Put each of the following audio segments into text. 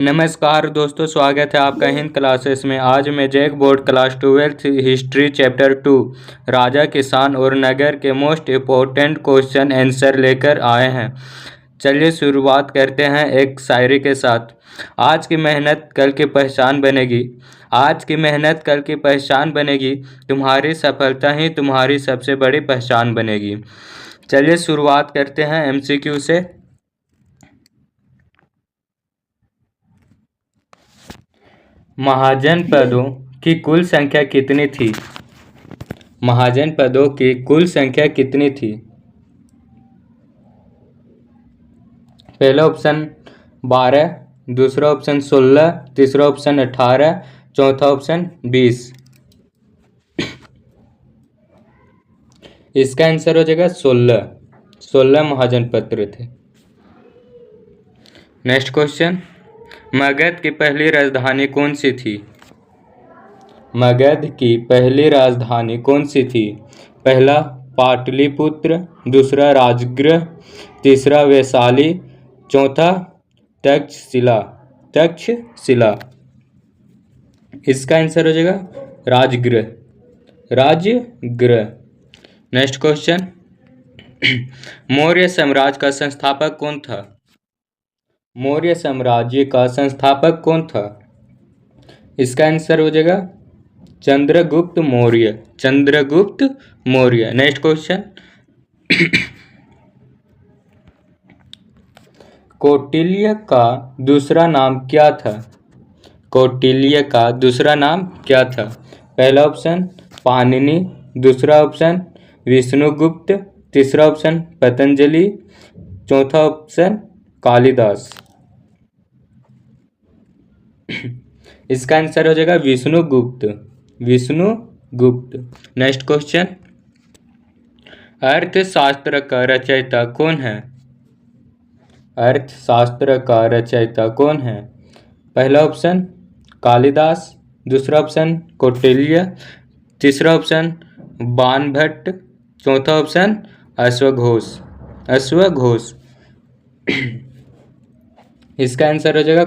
नमस्कार दोस्तों, स्वागत है आपका हिंद क्लासेस में। आज मैं JAC board class 12th history chapter 2 राजा, किसान और नगर के मोस्ट इम्पोर्टेंट क्वेश्चन आंसर लेकर आए हैं। चलिए शुरुआत करते हैं एक शायरी के साथ। आज की मेहनत कल की पहचान बनेगी। आज की मेहनत कल की पहचान बनेगी। तुम्हारी सफलता ही तुम्हारी सबसे बड़ी पहचान बनेगी। चलिए शुरुआत करते हैं एमसीक्यू से। महाजनपदों की कुल संख्या कितनी थी? महाजनपदों की कुल संख्या कितनी थी? पहला ऑप्शन 12, दूसरा ऑप्शन 16, तीसरा ऑप्शन 18, चौथा ऑप्शन 20। इसका आंसर हो जाएगा 16 महाजनपद थे। नेक्स्ट क्वेश्चन, मगध की पहली राजधानी कौन सी थी? मगध की पहली राजधानी कौन सी थी? पहला पाटलिपुत्र, दूसरा राजगृह, तीसरा वैशाली, चौथा तक्षशिला। इसका आंसर हो जाएगा राजगृह। नेक्स्ट क्वेश्चन, मौर्य साम्राज्य का संस्थापक कौन था? मौर्य साम्राज्य का संस्थापक कौन था? इसका आंसर हो जाएगा चंद्रगुप्त मौर्य। नेक्स्ट क्वेश्चन, कौटिल्य का दूसरा नाम क्या था? कौटिल्य का दूसरा नाम क्या था? पहला ऑप्शन पाणिनि, दूसरा ऑप्शन विष्णुगुप्त, तीसरा ऑप्शन पतंजलि, चौथा ऑप्शन कालिदास। इसका आंसर हो जाएगा विष्णुगुप्त। नेक्स्ट क्वेश्चन, अर्थशास्त्र का रचयिता कौन है? अर्थशास्त्र का रचयिता कौन है? पहला ऑप्शन कालिदास, दूसरा ऑप्शन कौटिल्य, तीसरा ऑप्शन बाणभट्ट, चौथा ऑप्शन अश्वघोष। इसका आंसर हो जाएगा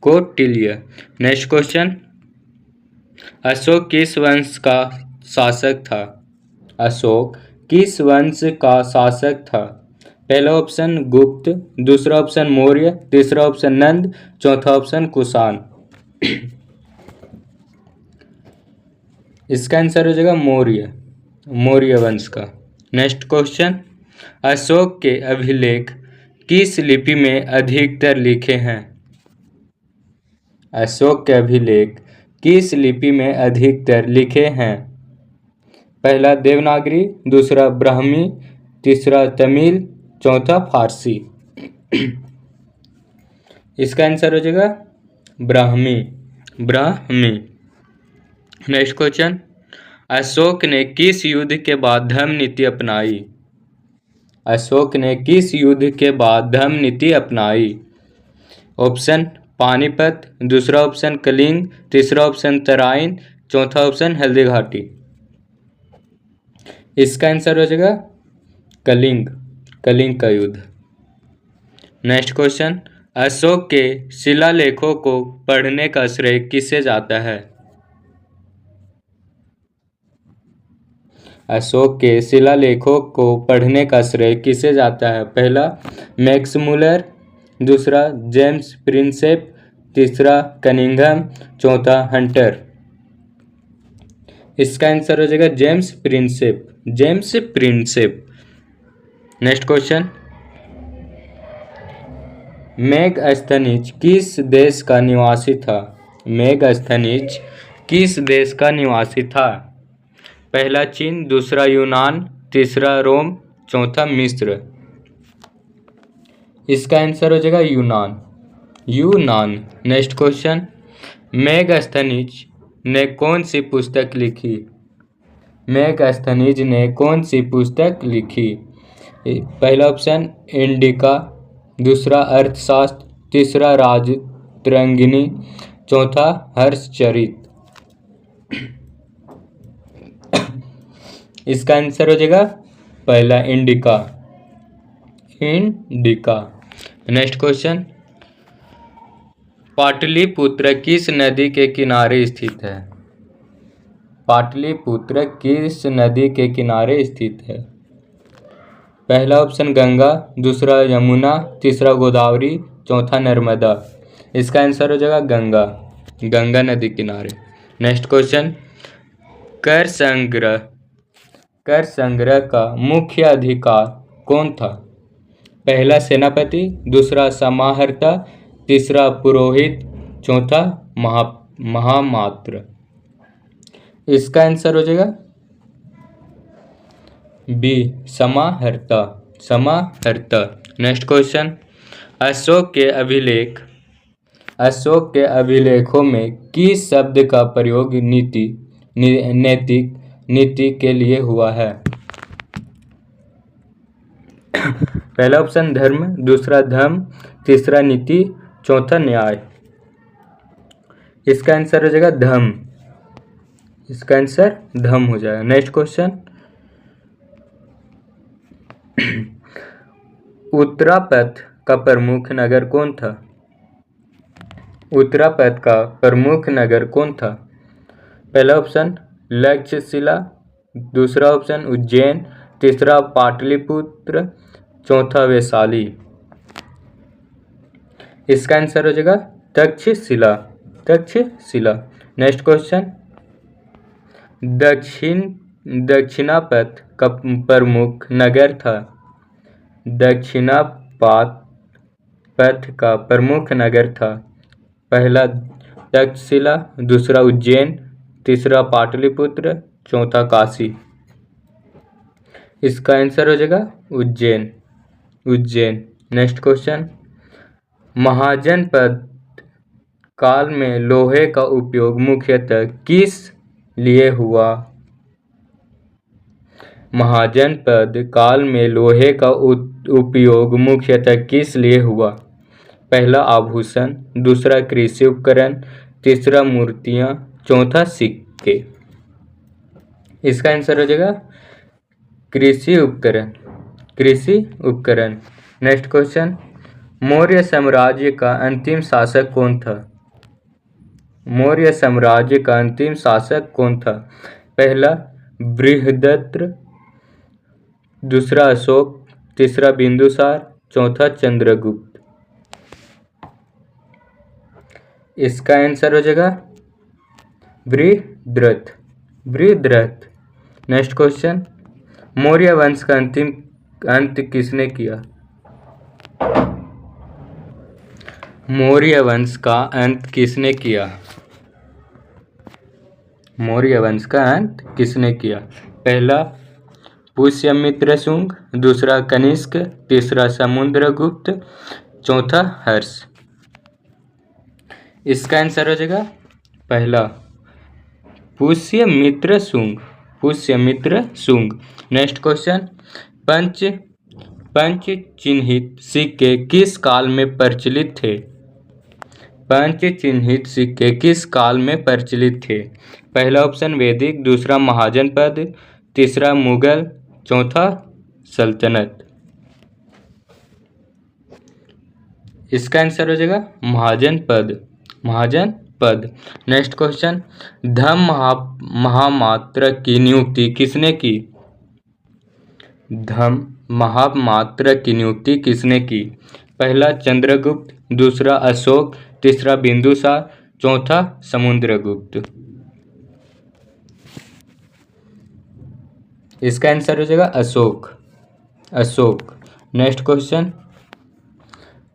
कौटिल्य। नेक्स्ट क्वेश्चन, अशोक किस वंश का शासक था? अशोक किस वंश का शासक था? पहला ऑप्शन गुप्त, दूसरा ऑप्शन मौर्य, तीसरा ऑप्शन नंद, चौथा ऑप्शन कुषाण। इसका आंसर हो जाएगा मौर्य वंश का। नेक्स्ट क्वेश्चन, अशोक के अभिलेख किस लिपि में अधिकतर लिखे हैं? अशोक के अभिलेख किस लिपि में अधिकतर लिखे हैं? पहला देवनागरी, दूसरा ब्राह्मी, तीसरा तमिल, चौथा फारसी। इसका आंसर हो जाएगा ब्राह्मी। नेक्स्ट क्वेश्चन, अशोक ने किस युद्ध के बाद धर्म नीति अपनाई? अशोक ने किस युद्ध के बाद धर्म नीति अपनाई? ऑप्शन पानीपत, दूसरा ऑप्शन कलिंग, तीसरा ऑप्शन तराइन, चौथा ऑप्शन हल्दी घाटी। इसका आंसर हो जाएगा कलिंग का युद्ध। नेक्स्ट क्वेश्चन, अशोक के शिलालेखों को पढ़ने का श्रेय किसे जाता है? अशोक के शिलालेखों को पढ़ने का श्रेय किसे जाता है? पहला मैक्स मुलर, दूसरा जेम्स प्रिंसेप, तीसरा कनिंघम, चौथा हंटर। इसका आंसर हो जाएगा James Prinsep. Next question, Megasthenes किस देश का निवासी था? मेगस्थनीज किस देश का निवासी था? पहला चीन, दूसरा यूनान, तीसरा रोम, चौथा मिस्र। इसका आंसर हो जाएगा यूनान। नेक्स्ट क्वेश्चन, मेगस्थनीज ने कौन सी पुस्तक लिखी? मेगस्थनीज ने कौन सी पुस्तक लिखी? पहला ऑप्शन इंडिका, दूसरा अर्थशास्त्र, तीसरा राजतरंगिणी, चौथा हर्षचरित। इसका आंसर हो जाएगा पहला इंडिका। नेक्स्ट क्वेश्चन, पाटलिपुत्र किस नदी के किनारे स्थित है? पाटलिपुत्र किस नदी के किनारे स्थित है? पहला ऑप्शन गंगा, दूसरा यमुना, तीसरा गोदावरी, चौथा नर्मदा। इसका आंसर हो जाएगा गंगा, गंगा नदी किनारे। नेक्स्ट क्वेश्चन, कर संग्रह का मुख्य अधिकार कौन था? पहला सेनापति, दूसरा समाहर्ता, तीसरा पुरोहित, चौथा महामात्र। इसका आंसर हो जाएगा बी, समाहर्ता। नेक्स्ट क्वेश्चन, अशोक के अभिलेखों में किस शब्द का प्रयोग नैतिक नीति के लिए हुआ है? पहला ऑप्शन धर्म, दूसरा धर्म, तीसरा नीति, चौथा न्याय। इसका आंसर हो जाएगा धर्म, इसका आंसर धर्म हो जाएगा। नेक्स्ट क्वेश्चन, उत्तरापथ का प्रमुख नगर कौन था? उत्तरापथ का प्रमुख नगर कौन था? पहला ऑप्शन लक्षशिला, दूसरा ऑप्शन उज्जैन, तीसरा पाटलिपुत्र, चौथा वैशाली। इसका आंसर हो जाएगा तक्षशिला। नेक्स्ट क्वेश्चन, दक्षिणापथ का प्रमुख नगर था? दक्षिणापथ का प्रमुख नगर था पहला तक्षशिला, दूसरा उज्जैन, तीसरा पाटलिपुत्र, चौथा काशी। इसका आंसर हो जाएगा उज्जैन। नेक्स्ट क्वेश्चन, महाजनपद काल में लोहे का उपयोग मुख्यतः किस लिए हुआ? महाजनपद काल में लोहे का उपयोग मुख्यतः किस लिए हुआ? पहला आभूषण, दूसरा कृषि उपकरण, तीसरा मूर्तियां, चौथा सिक्के। इसका आंसर हो जाएगा कृषि उपकरण। नेक्स्ट क्वेश्चन, मौर्य साम्राज्य का अंतिम शासक कौन था? मौर्य साम्राज्य का अंतिम शासक कौन था? पहला बृहदत्त, दूसरा अशोक, तीसरा बिंदुसार, चौथा चंद्रगुप्त। इसका आंसर हो जाएगा बृहदत्त। नेक्स्ट क्वेश्चन, मौर्य वंश का अंतिम अंत किसने किया? मौर्य वंश का अंत किसने किया? मौर्य वंश का अंत किसने किया? पहला पुष्यमित्र शुंग, दूसरा कनिष्क, तीसरा समुद्रगुप्त, चौथा हर्ष। इसका आंसर हो जाएगा पहला पुष्यमित्र शुंग। नेक्स्ट क्वेश्चन, पंच चिन्हित सिक्के किस काल में प्रचलित थे? पंच चिन्हित सिक्के किस काल में प्रचलित थे? पहला ऑप्शन वैदिक, दूसरा महाजनपद, तीसरा मुगल, चौथा सल्तनत। इसका आंसर हो जाएगा महाजनपद। नेक्स्ट क्वेश्चन, धम्म महामात्र की नियुक्ति किसने की? धम्म महामात्र की नियुक्ति किसने की? पहला चंद्रगुप्त, दूसरा अशोक, तीसरा बिंदुसार, चौथा समुद्रगुप्त। इसका आंसर हो जाएगा अशोक। नेक्स्ट क्वेश्चन,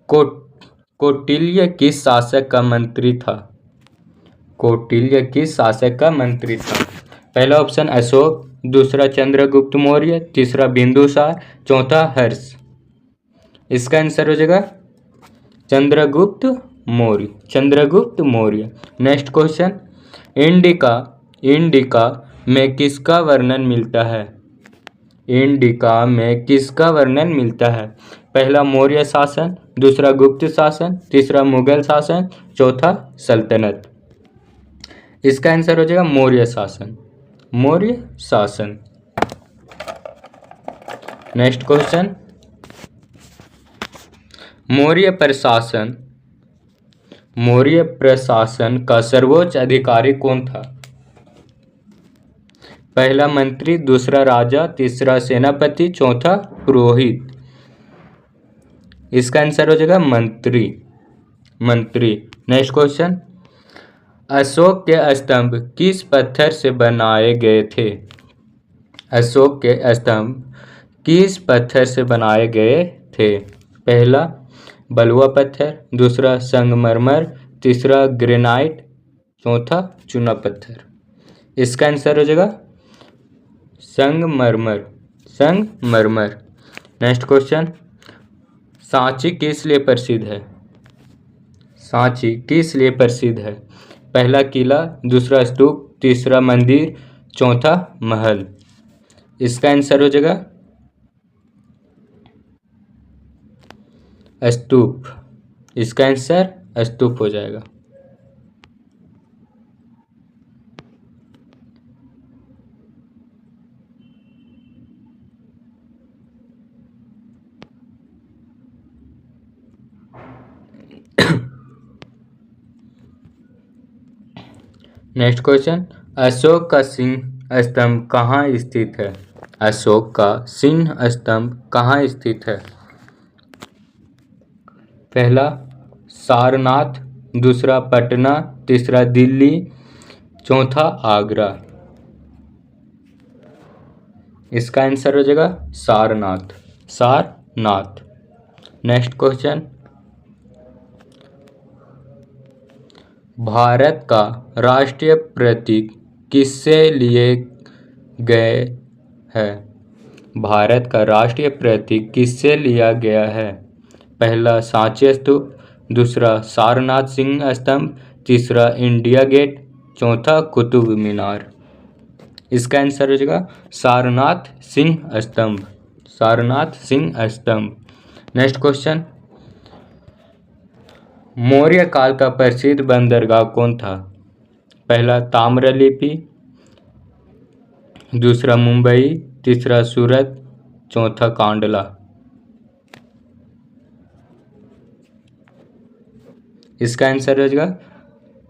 कौटिल्य किस शासक का मंत्री था? कौटिल्य किस शासक का मंत्री था? पहला ऑप्शन अशोक, दूसरा चंद्रगुप्त मौर्य, तीसरा बिंदुसार, चौथा हर्ष। इसका आंसर हो जाएगा Chandragupta Maurya. Next question, indica में किसका वर्णन मिलता है? इंडिका में किसका वर्णन मिलता है? पहला मौर्य शासन, दूसरा गुप्त शासन, तीसरा मुगल शासन, चौथा सल्तनत। इसका आंसर हो जाएगा मौर्य शासन। नेक्स्ट क्वेश्चन, मौर्य प्रशासन मौर्य प्रशासन का सर्वोच्च अधिकारी कौन था? पहला मंत्री, दूसरा राजा, तीसरा सेनापति, चौथा पुरोहित। इसका आंसर हो जाएगा मंत्री। मंत्री। नेक्स्ट क्वेश्चन, अशोक के स्तंभ किस पत्थर से बनाए गए थे? अशोक के स्तंभ किस पत्थर से बनाए गए थे? पहला बलुआ पत्थर, दूसरा संगमरमर, तीसरा ग्रेनाइट, चौथा चूना पत्थर। इसका आंसर हो जाएगा संगमरमर। संगमरमर। नेक्स्ट क्वेश्चन, सांची किस लिए प्रसिद्ध है? सांची किस लिए प्रसिद्ध है? पहला किला, दूसरा स्तूप, तीसरा मंदिर, चौथा महल। इसका आंसर हो जाएगा स्तूप। इसका आंसर स्तूप हो जाएगा। नेक्स्ट क्वेश्चन, अशोक का सिंह स्तंभ कहाँ स्थित है? अशोक का सिंह स्तंभ कहाँ स्थित है? पहला सारनाथ, दूसरा पटना, तीसरा दिल्ली, चौथा आगरा। इसका आंसर हो जाएगा सारनाथ। सारनाथ। नेक्स्ट क्वेश्चन, भारत का राष्ट्रीय प्रतीक किससे लिए गए है? भारत का राष्ट्रीय प्रतीक किससे लिया गया है? पहला सांची स्तूप, दूसरा सारनाथ सिंह स्तंभ, तीसरा इंडिया गेट, चौथा कुतुब मीनार। इसका आंसर हो जाएगा सारनाथ सिंह स्तंभ। सारनाथ सिंह स्तंभ। नेक्स्ट क्वेश्चन, मौर्य काल का प्रसिद्ध बंदरगाह कौन था? पहला ताम्रलिप्ति, दूसरा मुंबई, तीसरा सूरत, चौथा कांडला। इसका आंसर हो जाएगा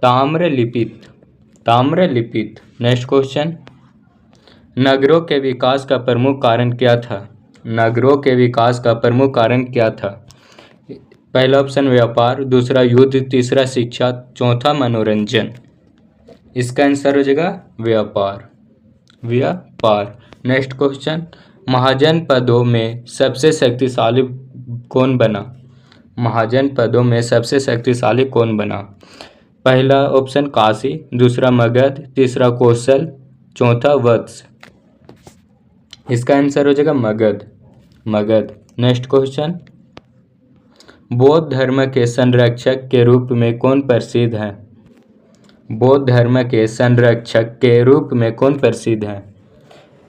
ताम्रलिप्त। ताम्रलिप्त। नेक्स्ट क्वेश्चन, नगरों के विकास का प्रमुख कारण क्या था? नगरों के विकास का प्रमुख कारण क्या था? पहला ऑप्शन व्यापार, दूसरा युद्ध, तीसरा शिक्षा, चौथा मनोरंजन। इसका आंसर हो जाएगा व्यापार। व्यापार। नेक्स्ट क्वेश्चन, महाजनपदों में सबसे शक्तिशाली कौन बना? महाजनपदों में सबसे शक्तिशाली कौन बना? पहला ऑप्शन काशी, दूसरा मगध, तीसरा कौशल, चौथा वत्स। इसका आंसर हो जाएगा मगध। मगध। नेक्स्ट क्वेश्चन, बौद्ध धर्म के संरक्षक के रूप में कौन प्रसिद्ध है? बौद्ध धर्म के संरक्षक के रूप में कौन प्रसिद्ध है?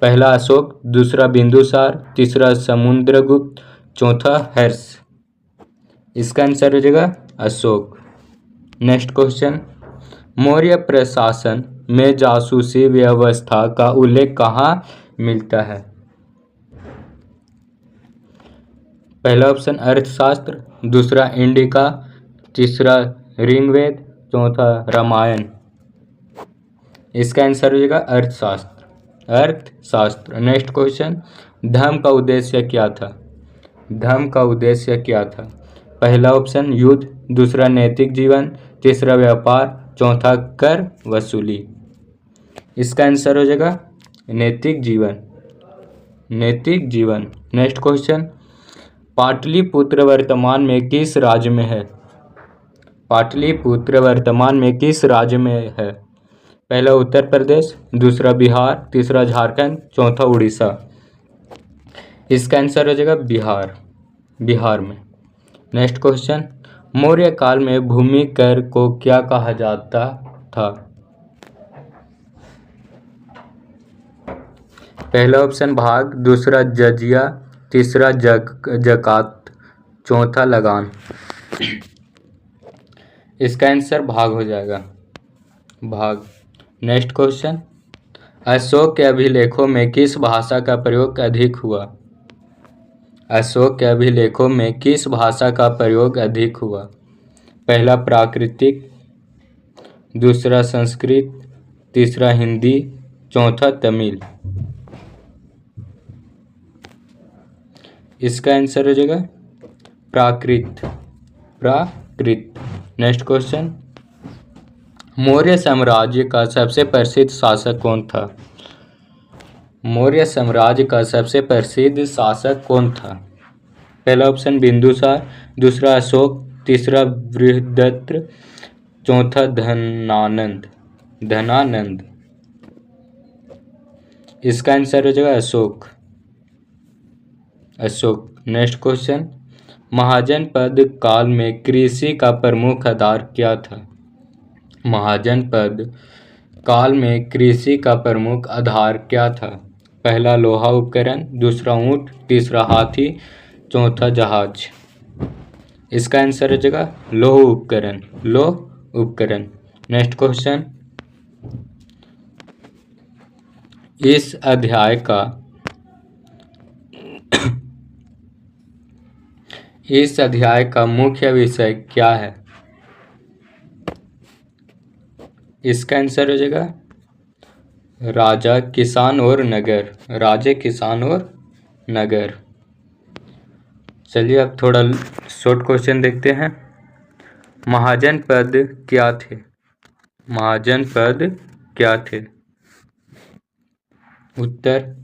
पहला अशोक, दूसरा बिंदुसार, तीसरा समुद्रगुप्त, चौथा हर्ष। इसका आंसर हो जाएगा अशोक। नेक्स्ट क्वेश्चन, मौर्य प्रशासन में जासूसी व्यवस्था का उल्लेख कहाँ मिलता है? पहला ऑप्शन अर्थशास्त्र, दूसरा इंडिका, तीसरा ऋग्वेद, चौथा रामायण। इसका आंसर हो जाएगा अर्थशास्त्र। अर्थशास्त्र। नेक्स्ट क्वेश्चन, धर्म का उद्देश्य क्या था? धर्म का उद्देश्य क्या था? पहला ऑप्शन युद्ध, दूसरा नैतिक जीवन, तीसरा व्यापार, चौथा कर वसूली। इसका आंसर हो जाएगा नैतिक जीवन। नैतिक जीवन। नेक्स्ट क्वेश्चन, पाटलिपुत्र वर्तमान में किस राज्य में है? पाटलिपुत्र वर्तमान में किस राज्य में है? पहला उत्तर प्रदेश, दूसरा बिहार, तीसरा झारखंड, चौथा उड़ीसा। इसका आंसर हो जाएगा बिहार। बिहार में। नेक्स्ट क्वेश्चन, मौर्य काल में भूमि कर को क्या कहा जाता था? पहला ऑप्शन भाग, दूसरा जजिया, तीसरा जकात, चौथा लगान। इसका आंसर भाग हो जाएगा। भाग। नेक्स्ट क्वेश्चन, अशोक के अभिलेखों में किस भाषा का प्रयोग अधिक हुआ? अशोक के अभिलेखों में किस भाषा का प्रयोग अधिक हुआ? पहला प्राकृतिक, दूसरा संस्कृत, तीसरा हिंदी, चौथा तमिल। इसका आंसर हो जाएगा प्राकृत। प्राकृत। नेक्स्ट क्वेश्चन, मौर्य साम्राज्य का सबसे प्रसिद्ध शासक कौन था? मौर्य साम्राज्य का सबसे प्रसिद्ध शासक कौन था? पहला ऑप्शन बिंदुसार, दूसरा अशोक, तीसरा बृहदत्त, चौथा धनानंद। धनानंद। इसका आंसर हो जाएगा अशोक। अशोक। नेक्स्ट क्वेश्चन, महाजनपद काल में कृषि का प्रमुख आधार क्या था? महाजनपद काल में कृषि का प्रमुख आधार क्या था? पहला लोहा उपकरण, दूसरा ऊंट, तीसरा हाथी, चौथा जहाज। इसका आंसर हो जाएगा लौह उपकरण। लौह उपकरण। नेक्स्ट क्वेश्चन, इस अध्याय का इस अध्याय का मुख्य विषय क्या है? इसका आंसर हो जाएगा राजा, किसान और नगर। राजा, किसान और नगर। चलिए अब थोड़ा शॉर्ट क्वेश्चन देखते हैं। महाजनपद क्या थे? महाजनपद क्या थे? उत्तर,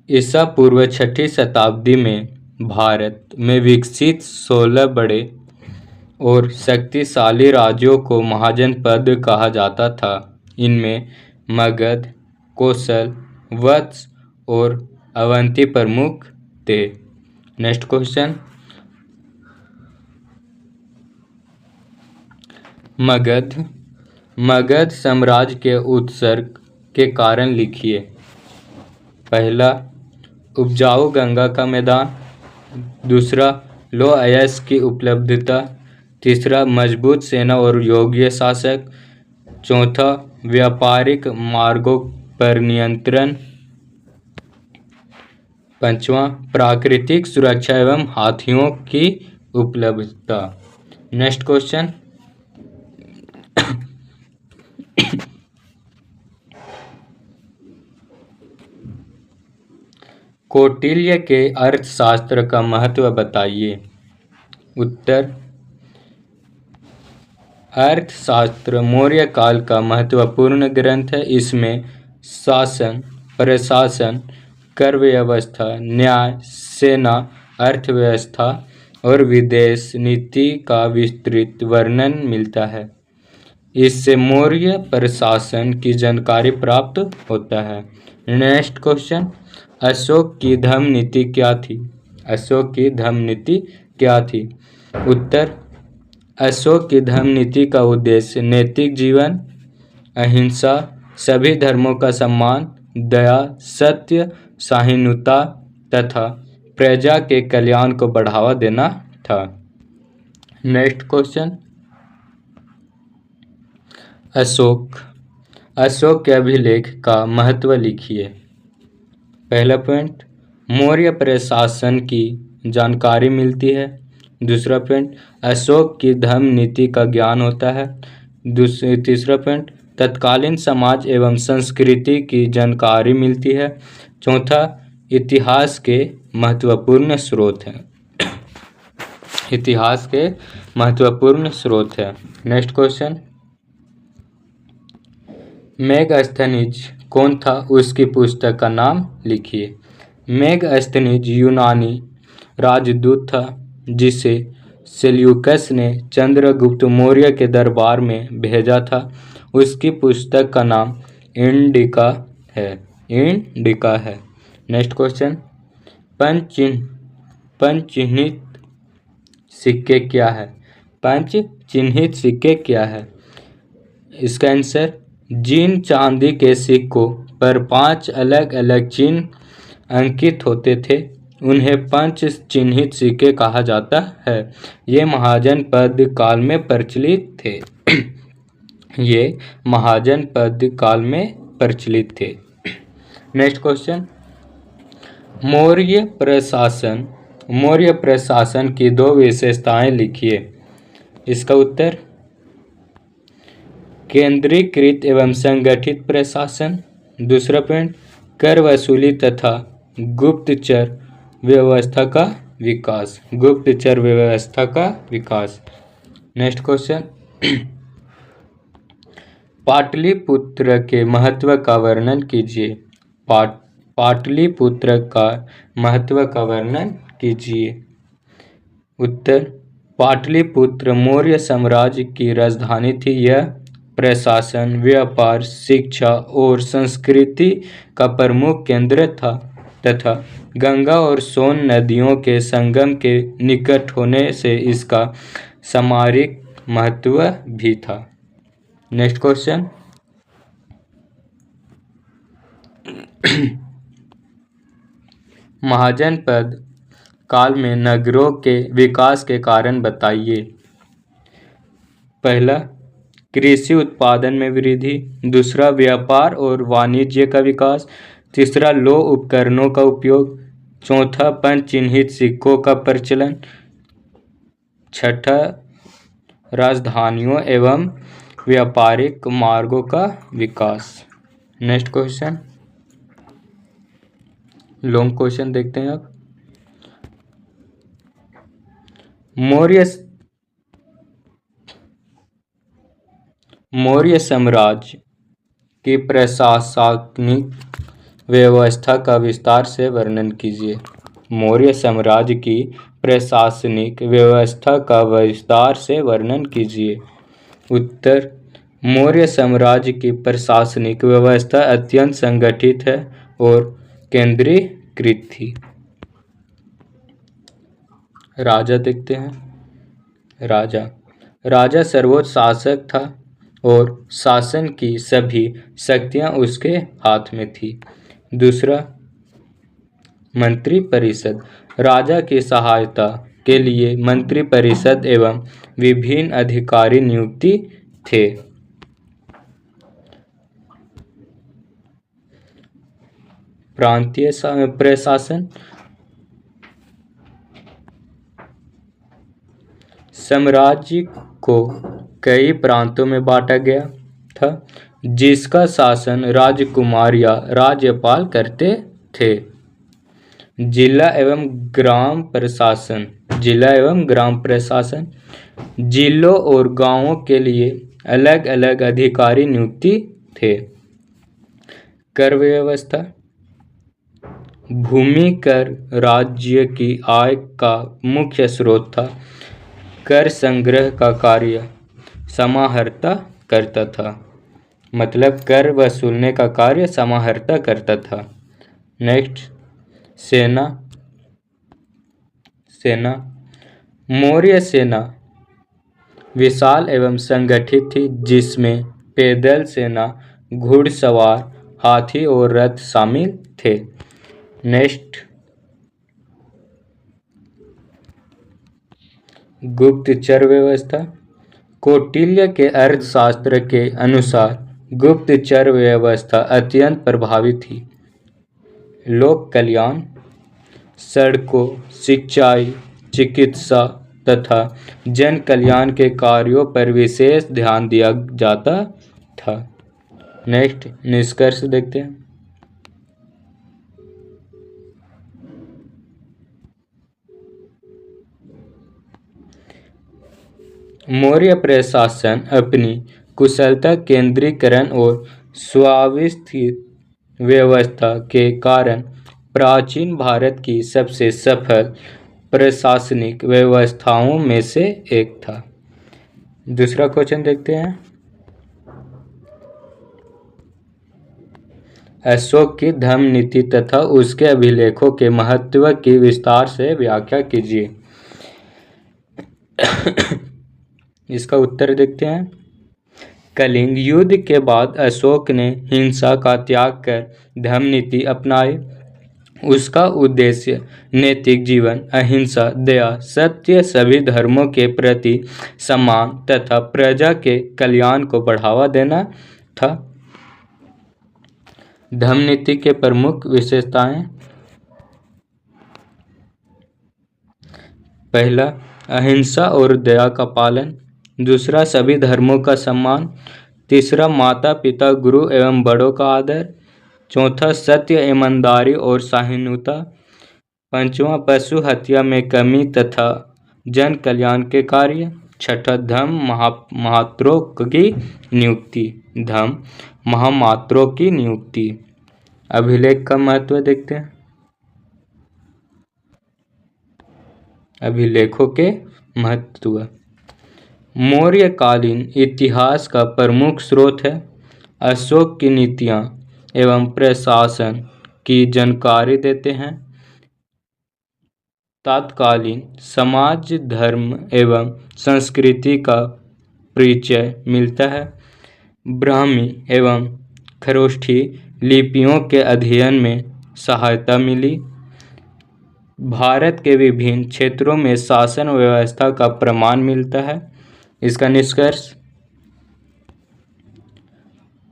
ईसा पूर्व 6ठी शताब्दी में भारत में विकसित 16 बड़े और शक्तिशाली राज्यों को महाजनपद कहा जाता था। इनमें मगध, कोसल, वत्स और अवंती प्रमुख थे। Next question, Magadh. मगध साम्राज्य के उत्सर्ग के कारण लिखिए। पहला, उपजाऊ गंगा का मैदान, दूसरा लौह अयस्क की उपलब्धता, तीसरा मजबूत सेना और योग्य शासक, चौथा व्यापारिक मार्गों पर नियंत्रण, पांचवा प्राकृतिक सुरक्षा एवं हाथियों की उपलब्धता। नेक्स्ट क्वेश्चन, कौटिल्य के अर्थशास्त्र का महत्व बताइए। उत्तर, अर्थशास्त्र मौर्य काल का महत्वपूर्ण ग्रंथ है। इसमें शासन, प्रशासन, कर व्यवस्था, न्याय, सेना, अर्थव्यवस्था और विदेश नीति का विस्तृत वर्णन मिलता है। इससे मौर्य प्रशासन की जानकारी प्राप्त होता है। नेक्स्ट क्वेश्चन, अशोक की धर्म नीति क्या थी? अशोक की धर्म नीति क्या थी? उत्तर, अशोक की धर्म नीति का उद्देश्य नैतिक जीवन, अहिंसा, सभी धर्मों का सम्मान, दया, सत्य, सहिष्णुता तथा प्रजा के कल्याण को बढ़ावा देना था। Next question, Ashok. अशोक के अभिलेख का महत्व लिखिए। पहला पॉइंट, मौर्य प्रशासन की जानकारी मिलती है। दूसरा पॉइंट, अशोक की धर्म नीति का ज्ञान होता है। तीसरा पॉइंट, तत्कालीन समाज एवं संस्कृति की जानकारी मिलती है। चौथा, इतिहास के महत्वपूर्ण स्रोत हैं। इतिहास के महत्वपूर्ण स्रोत है। नेक्स्ट क्वेश्चन, मेगास्थनीज कौन था? उसकी पुस्तक का नाम लिखिए। मेगास्थनीज यूनानी राजदूत था जिसे सेल्यूकस ने चंद्रगुप्त मौर्य के दरबार में भेजा था। उसकी पुस्तक का नाम इंडिका है। इंडिका है। नेक्स्ट क्वेश्चन, पंचचिह्नित सिक्के क्या है? पंचचिह्नित सिक्के क्या है? इसका आंसर, जिन चांदी के सिक्कों पर 5 अलग अलग चिन्ह अंकित होते थे उन्हें पंच चिन्हित सिक्के कहा जाता है। ये महाजनपद काल में प्रचलित थे। ये महाजनपद काल में प्रचलित थे। नेक्स्ट क्वेश्चन, मौर्य प्रशासन की 2 विशेषताएं लिखिए। इसका उत्तर केंद्रीकृत एवं संगठित प्रशासन। दूसरा पॉइंट कर वसूली तथा गुप्तचर व्यवस्था का विकास। गुप्तचर व्यवस्था का विकास। नेक्स्ट क्वेश्चन, पाटलिपुत्र के महत्व का वर्णन कीजिए। पाटलिपुत्र का महत्व का वर्णन कीजिए। उत्तर पाटलिपुत्र मौर्य साम्राज्य की राजधानी थी। यह प्रशासन, व्यापार, शिक्षा और संस्कृति का प्रमुख केंद्र था तथा गंगा और सोन नदियों के संगम के निकट होने से इसका सामरिक महत्व भी था। नेक्स्ट क्वेश्चन, महाजनपद काल में नगरों के विकास के कारण बताइए। पहला, कृषि उत्पादन में वृद्धि। दूसरा, व्यापार और वाणिज्य का विकास। तीसरा, लौह उपकरणों का उपयोग। चौथा, पंच चिन्हित सिक्कों का प्रचलन। छठा, राजधानियों एवं व्यापारिक मार्गों का विकास। नेक्स्ट क्वेश्चन, लॉन्ग क्वेश्चन देखते हैं अब। मौर्य साम्राज्य की प्रशासनिक व्यवस्था का विस्तार से वर्णन कीजिए। मौर्य साम्राज्य की प्रशासनिक व्यवस्था का विस्तार से वर्णन कीजिए। उत्तर मौर्य साम्राज्य की प्रशासनिक व्यवस्था अत्यंत संगठित है और केंद्रीकृत थी। राजा देखते हैं। राजा सर्वोच्च शासक था और शासन की सभी शक्तियां उसके हाथ में थी। दूसरा, मंत्री परिषद। राजा की सहायता के लिए मंत्री परिषद एवं विभिन्न अधिकारी नियुक्ति थे। प्रांतीय प्रशासन। साम्राज्य को कई प्रांतों में बांटा गया था जिसका शासन राजकुमार या राज्यपाल करते थे। जिला एवं ग्राम प्रशासन। जिलों और गांवों के लिए अलग अलग अधिकारी नियुक्ति थे। कर व्यवस्था। भूमि कर राज्य की आय का मुख्य स्रोत था। कर संग्रह का कार्य समाहर्ता करता था। मतलब कर वसूलने का कार्य समाहर्ता करता था। नेक्स्ट, सेना। मौर्य सेना विशाल एवं संगठित थी जिसमें पैदल सेना, घुड़सवार, हाथी और रथ शामिल थे। नेक्स्ट, गुप्तचर व्यवस्था। कौटिल्य के अर्थशास्त्र के अनुसार गुप्तचर व्यवस्था अत्यंत प्रभावी थी। लोक कल्याण, सड़कों, सिंचाई, चिकित्सा तथा जन कल्याण के कार्यों पर विशेष ध्यान दिया जाता था। नेक्स्ट, निष्कर्ष देखते हैं। मौर्य प्रशासन अपनी कुशलता, केंद्रीकरण और सुव्यवस्थित व्यवस्था के कारण प्राचीन भारत की सबसे सफल प्रशासनिक व्यवस्थाओं में से एक था। दूसरा क्वेश्चन देखते हैं। अशोक की धम्म नीति तथा उसके अभिलेखों के महत्व की विस्तार से व्याख्या कीजिए। इसका उत्तर देखते हैं। कलिंग युद्ध के बाद अशोक ने हिंसा का त्याग कर धम्म नीति अपनाई। उसका उद्देश्य नैतिक जीवन, अहिंसा, दया, सत्य, सभी धर्मों के प्रति सम्मान तथा प्रजा के कल्याण को बढ़ावा देना था। धम्म नीति के प्रमुख विशेषताएं। पहला, अहिंसा और दया का पालन। दूसरा, सभी धर्मों का सम्मान। तीसरा, माता पिता गुरु एवं बड़ों का आदर। चौथा, सत्य ईमानदारी और सहिष्णुता। पांचवा, पशु हत्या में कमी तथा जन कल्याण के कार्य। छठा, धम्म महामात्रों की नियुक्ति। धम्म महामात्रों की नियुक्ति। अभिलेख का महत्व देखते हैं। अभिलेखों के महत्व। मौर्यकालीन इतिहास का प्रमुख स्रोत है। अशोक की नीतियाँ एवं प्रशासन की जानकारी देते हैं। तत्कालीन समाज, धर्म एवं संस्कृति का परिचय मिलता है। ब्राह्मी एवं खरोष्ठी लिपियों के अध्ययन में सहायता मिली। भारत के विभिन्न क्षेत्रों में शासन व्यवस्था का प्रमाण मिलता है। इसका निष्कर्ष,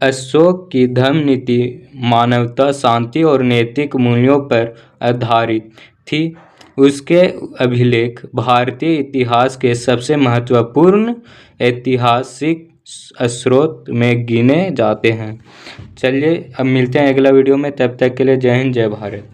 अशोक की धर्म नीति मानवता, शांति और नैतिक मूल्यों पर आधारित थी। उसके अभिलेख भारतीय इतिहास के सबसे महत्वपूर्ण ऐतिहासिक स्रोत में गिने जाते हैं। चलिए अब मिलते हैं अगला वीडियो में, तब तक के लिए जय हिंद जय भारत।